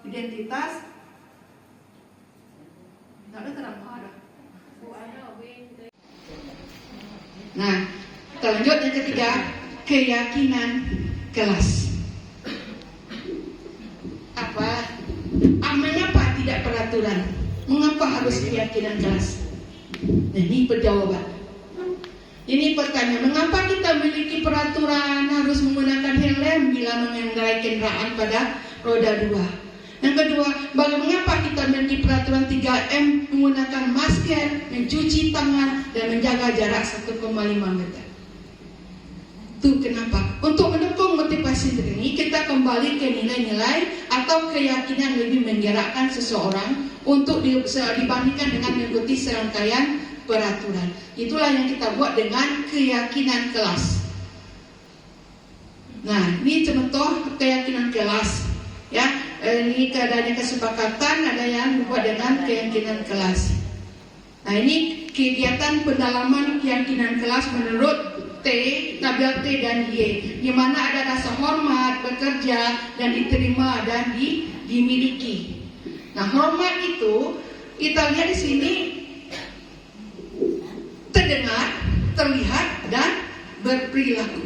identitas. Nah, kita lanjut yang ketiga, keyakinan kelas. Mengapa tidak peraturan? Mengapa harus keyakinan kelas? Nah, ini perjawaban. Ini pertanyaan, mengapa kita memiliki peraturan harus menggunakan helm bila mengendarai kendaraan pada roda 2? Yang kedua, mengapa kita memiliki peraturan 3M menggunakan masker, mencuci tangan, dan menjaga jarak 1,5 meter? Itu kenapa? Untuk mendukung motivasi ini, kita kembali ke nilai-nilai atau keyakinan lebih menggerakkan seseorang untuk dibandingkan dengan mengikuti serangkaian peraturan. Itulah yang kita buat dengan keyakinan kelas. Nah, ini contoh keyakinan kelas. Ya, ini keadaannya kesepakatan, ada yang dibuat dengan keyakinan kelas. Nah, ini kegiatan pendalaman keyakinan kelas menurut T, tabel T dan Y, di mana ada rasa hormat, bekerja, dan diterima dan dimiliki. Nah, hormat itu kita lihat di sini terdengar, terlihat, dan berperilaku.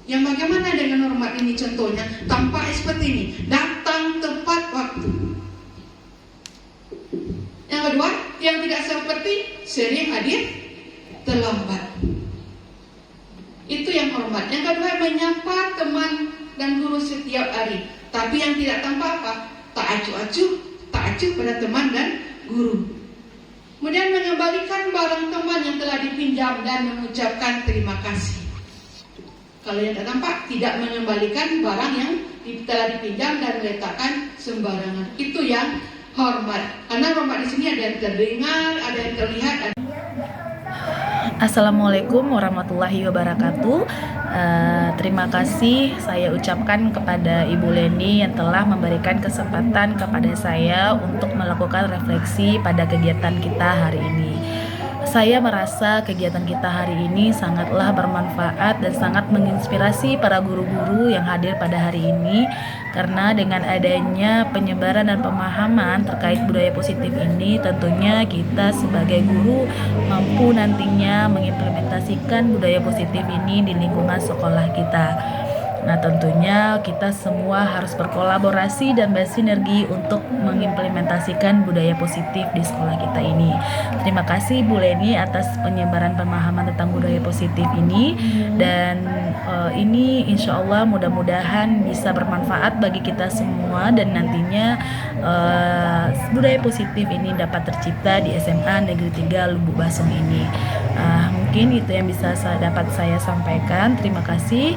Yang bagaimana dengan hormat ini contohnya? Tampak seperti ini, datang tepat waktu. Yang kedua, yang tidak seperti sering hadir terlambat. Itu yang hormat. Yang kedua, menyapa teman dan guru setiap hari. Tapi yang tidak tampak apa? Tak acuh pada teman dan guru. Kemudian mengembalikan barang teman yang telah dipinjam dan mengucapkan terima kasih. Kalau yang tidak tampak, tidak mengembalikan barang yang telah dipinjam dan meletakkan sembarangan. Itu yang hormat. Karena hormat di sini ada yang terdengar, ada yang terlihat. Assalamualaikum warahmatullahi wabarakatuh. Terima kasih saya ucapkan kepada Ibu Leni yang telah memberikan kesempatan kepada saya untuk melakukan refleksi pada kegiatan kita hari ini. Saya merasa kegiatan kita hari ini sangatlah bermanfaat dan sangat menginspirasi para guru-guru yang hadir pada hari ini, karena dengan adanya penyebaran dan pemahaman terkait budaya positif ini, tentunya kita sebagai guru mampu nantinya mengimplementasikan budaya positif ini di lingkungan sekolah kita. Nah, tentunya kita semua harus berkolaborasi dan bersinergi untuk mengimplementasikan budaya positif di sekolah kita ini. Terima kasih Bu Leni atas penyebaran pemahaman tentang budaya positif ini, dan ini insya Allah mudah-mudahan bisa bermanfaat bagi kita semua, dan nantinya budaya positif ini dapat tercipta di SMA Negeri 3 Lubuk Basung ini. Mungkin itu yang bisa dapat saya sampaikan. Terima kasih.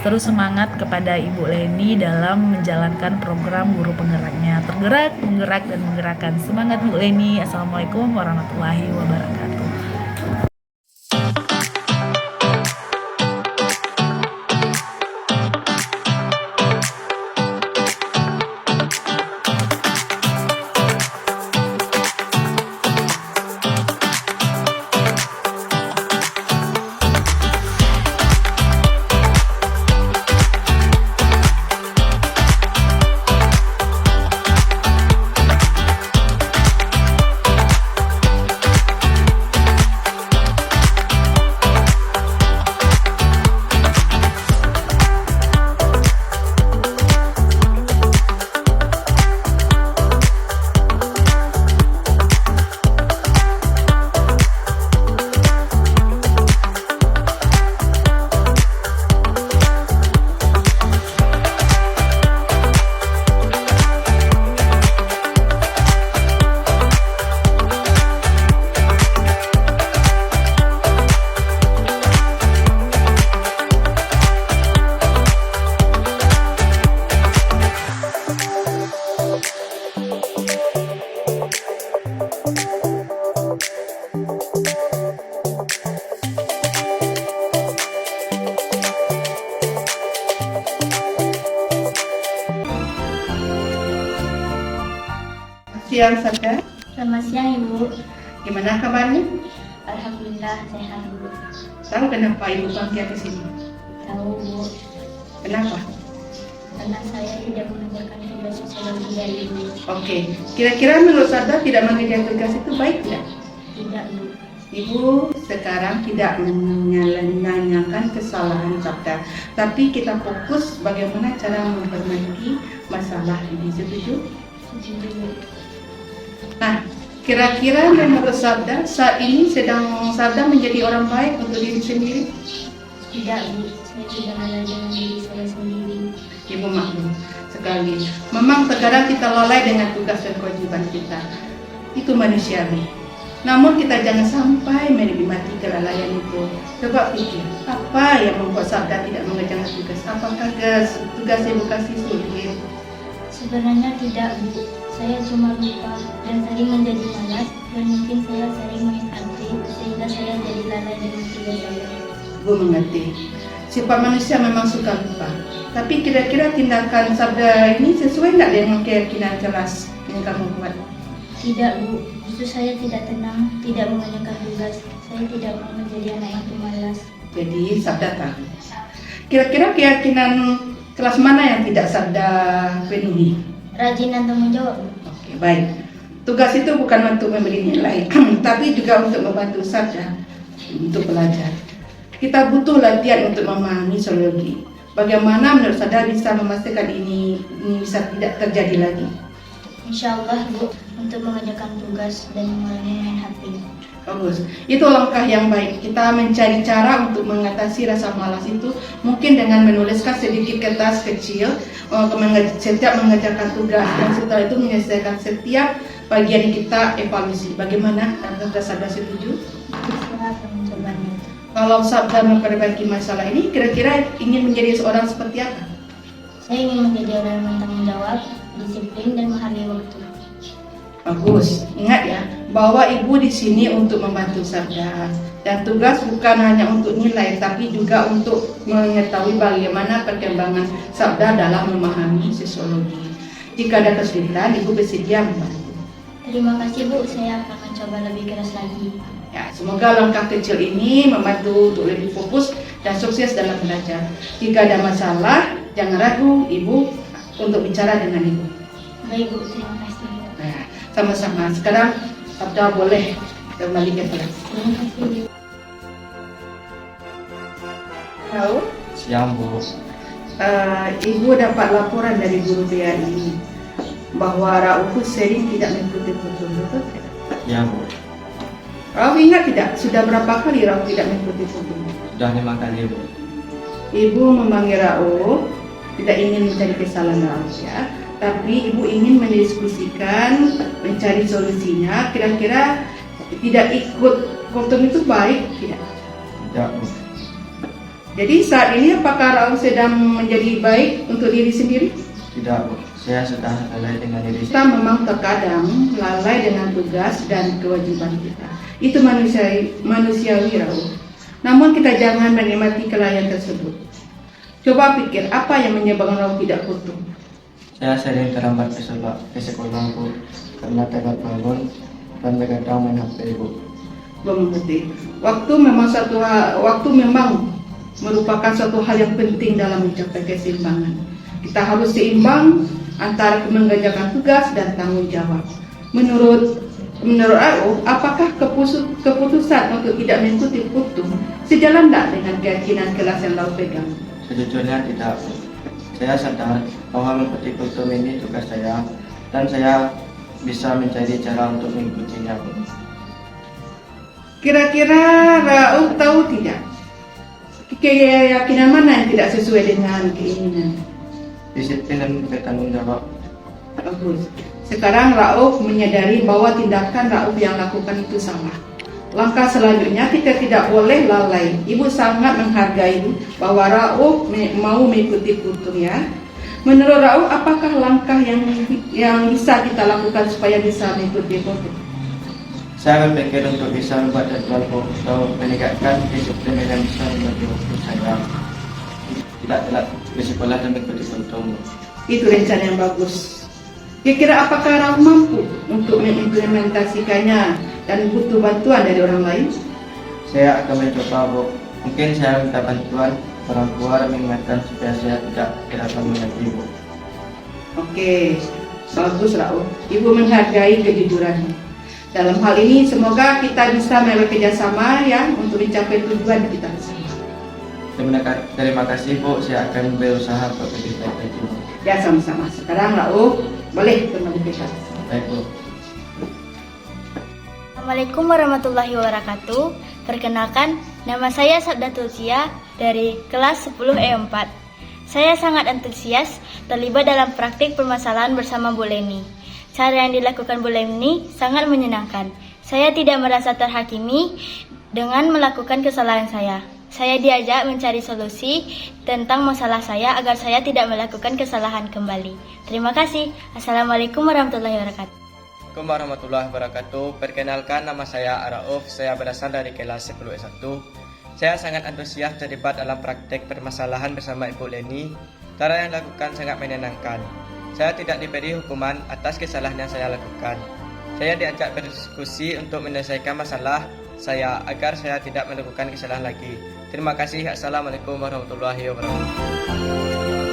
Terus semangat kepada Ibu Leni dalam menjalankan program guru penggeraknya. Tergerak, menggerak, dan menggerakkan. Semangat Bu Leni. Assalamualaikum warahmatullahi wabarakatuh. Siang Sabda, Selamat siang Ibu. gimana kabarnya? Alhamdulillah sehat Bu. Tahu kenapa Ibu panggil ke sini? Tahu Bu, Kenapa? karena saya tidak mengerjakan tugas sosiologi dari Ibu. Oke, kira-kira menurut Sabda tidak mengerjakan tugas itu baik tidak? Tidak Bu. Ibu sekarang tidak menanyakan kesalahan Sabda, tapi kita fokus bagaimana cara memperbaiki masalah ini. Setuju? Setuju Bu. Nah, kira-kira menurut Sabda saat ini sedang Sabda menjadi orang baik untuk diri sendiri? Tidak Bu, saya tidak lalai dengan diri saya sendiri. Ibu maklum sekali. Memang terkadang kita lalai dengan tugas dan kewajiban kita. Itu manusiawi. Namun kita jangan sampai menikmati kelalaian itu. Coba pikir, apa yang membuat Sabda tidak mengerjakan tugas? Apakah tugas Ibu kasih sulit? Sebenarnya tidak, Bu. Saya cuma lupa dan sering menjadi malas, dan mungkin saya sering main HP sehingga saya jadi lalai dengan tugas saya. Bu mengerti. Sifat manusia memang suka lupa. Tapi kira-kira tindakan Sabda ini sesuai nggak dengan keyakinan kelas yang kamu buat? Tidak, Bu. Justru saya tidak tenang, tidak mengerjakan tugas. Saya tidak mau menjadi anak yang pemalas. Jadi Sabda tahu. Kira-kira keyakinan kelas mana yang tidak Sabda penuhi? Rajin dan tanggung jawab, Bu. Oke, baik. Tugas itu bukan untuk memberi nilai, tapi juga untuk membantu Sabda untuk belajar. Kita butuh latihan untuk memahami sosiologi. Bagaimana menurut Sabda bisa memastikan ini bisa tidak terjadi lagi? Insya Allah, Bu, untuk mengerjakan tugas dan mengurangi main HP. Bagus. Itu langkah yang baik. Kita mencari cara untuk mengatasi rasa malas itu mungkin dengan menuliskan sedikit kertas kecil setiap mengerjakan tugas dan setelah itu menyelesaikan setiap bagian kita evaluasi. Bagaimana? Anda Sabda setuju? Saya akan mencobanya. Kalau Sabda memperbaiki masalah ini, kira-kira ingin menjadi seorang seperti apa? Saya ingin menjadi orang yang bertanggung jawab, disiplin, dan menghargai waktu. Bagus. Ingat ya, bahwa Ibu di sini untuk membantu Sabda. Dan tugas bukan hanya untuk nilai, tapi juga untuk mengetahui bagaimana perkembangan Sabda dalam memahami sosiologi. Jika ada kesulitan, Ibu bersedia membantu. Terima kasih, Bu. Saya akan mencoba lebih keras lagi. Ya, semoga langkah kecil ini membantu untuk lebih fokus dan sukses dalam belajar. Jika ada masalah, jangan ragu Ibu untuk bicara dengan Ibu. Baik, Bu. Terima kasih. Nah, sama-sama. Sekarang Sabda boleh kembali ke kelas. Terima kasih, Bu. Tahu? Siang Bu. Ibu dapat laporan dari guru PAI bahwa Rauf sering tidak mengikuti tugas, betul? Ya Bu. Rauf ingat tidak? Sudah berapa kali Rauf tidak mengikuti tugas? Sudah 5 kali Bu. Ibu memanggil Rauf tidak ingin mencari kesalahan Rauf ya, tapi Ibu ingin mendiskusikan, mencari solusinya. Kira-kira tidak ikut kultum itu baik tidak? Tidak Bu. Jadi saat ini apakah Rauf sedang menjadi baik untuk diri sendiri? Tidak Bu. Saya sudah lalai dengan diri Kita memang terkadang lalai dengan tugas dan kewajiban kita. Itu manusiawi Rauf. Namun kita jangan menikmati kelalaian tersebut. Coba pikir apa yang menyebabkan Rauf tidak kultum. Saya sering terlambat ke sekolah Bu, karena telat bangun dan begadang main HP Bu. Mengerti. Waktu memang merupakan suatu hal yang penting dalam mencapai keseimbangan. Kita harus seimbang antara mengerjakan tugas dan tanggung jawab. Menurut Rauf, apakah keputusan untuk tidak mengikuti kultum sejalan tak dengan keyakinan kelas yang Rauf pegang? Sejujurnya tidak Bu. Saya sadar bahwa mengikuti kultum ini tugas saya, dan saya bisa mencari cara untuk mengikutinya Bu. Kira-kira Rauf tahu tidak keyakinan mana yang tidak sesuai dengan keinginan? Disiplin dan bertanggung jawab. Bagus. Sekarang Rauf menyadari bahwa tindakan Rauf yang lakukan itu salah. Langkah selanjutnya kita tidak boleh lalai. Ibu sangat menghargai bahwa Rauf mau mengikuti kultum ya. Menurut Rauf, apakah langkah yang bisa kita lakukan supaya bisa mengikuti kultum? Saya berpikir untuk bisa membuat jadwal atau meningkatkan disiplin yang bisa membagi waktu saya tidak telat bersekolah dan mengikuti kultum. Itu rencana yang bagus. Kira-kira apakah Rauf mampu untuk mengimplementasikannya dan butuh bantuan dari orang lain? Saya akan mencoba Bu. Mungkin saya minta bantuan orang tua dan mengingatkan supaya saya tidak terlalu lagi Bu. Oke, bagus Rauf. Ibu menghargai kejujuranmu. Dalam hal ini semoga kita bisa bekerja sama ya untuk mencapai tujuan kita bersama. Terima kasih Bu, saya akan berusaha untuk lebih baik lagi Bu. Ya sama-sama. Sekarang Rauf boleh kembali ke kelas. Baik Bu. Assalamualaikum warahmatullahi wabarakatuh. Perkenalkan, nama saya Sabda Tulsia dari kelas 10 E4. Saya sangat antusias terlibat dalam praktik permasalahan bersama Bu Leni. Cara yang dilakukan Bu Leni sangat menyenangkan. Saya tidak merasa terhakimi dengan melakukan kesalahan saya. Saya diajak mencari solusi tentang masalah saya agar saya tidak melakukan kesalahan kembali. Terima kasih. Assalamualaikum warahmatullahi wabarakatuh. Assalamualaikum warahmatullahi wabarakatuh. Perkenalkan, nama saya Arauf. Saya berasal dari kelas 10 S1. Saya sangat antusias terlibat dalam praktek permasalahan bersama Ibu Leni. Cara yang dilakukan sangat menyenangkan. Saya tidak diberi hukuman atas kesalahan yang saya lakukan. Saya diajak berdiskusi untuk menyelesaikan masalah saya agar saya tidak melakukan kesalahan lagi. Terima kasih. Assalamualaikum warahmatullahi wabarakatuh.